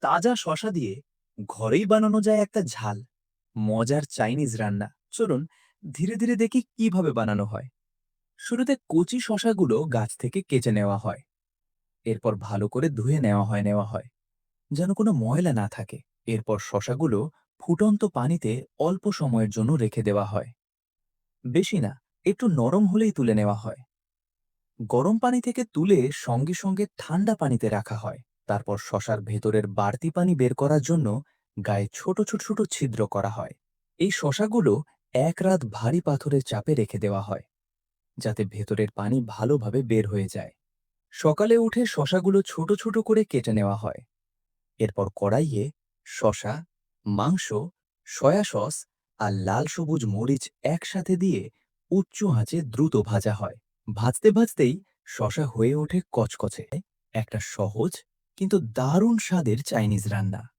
তাজা শসা দিয়ে ঘরেই বানানো যায় একটা ঝাল মজার চাইনিজ রান্না। চলুন ধীরে ধীরে দেখি কিভাবে বানানো হয়। শুরুতে কচি শসাগুলো গাছ থেকে কেটে নেওয়া হয়। এরপর ভালো করে ধুয়ে নেওয়া হয় যেন কোনো ময়লা না থাকে। এরপর শসাগুলো ফুটন্ত পানিতে অল্প সময়ের জন্য রেখে দেওয়া হয়। বেশি না, একটু নরম হলেই তুলে নেওয়া হয়। গরম পানি থেকে তুলে সঙ্গে সঙ্গে ঠান্ডা পানিতে রাখা হয়। তারপর শসার ভেতরের বাড়তি পানি বের করার জন্য গায়ে ছোট ছোট ছোট ছিদ্র করা হয়। এই শসাগুলো এক রাত ভারী পাথরের চাপে রেখে দেওয়া হয়, যাতে ভেতরের পানি ভালোভাবে বের হয়ে যায়। সকালে উঠে শসাগুলো ছোট ছোট করে কেটে নেওয়া হয়। এরপর কড়াইয়ে শসা, মাংস, সয়া সস আর লাল সবুজ মরিচ একসাথে দিয়ে উচ্চ আঁচে দ্রুত ভাজা হয়। ভাজতে ভাজতেই শসা হয়ে ওঠে কচকচে। একটা সহজ কিন্তু দারুণ স্বাদের চাইনিজ রান্না।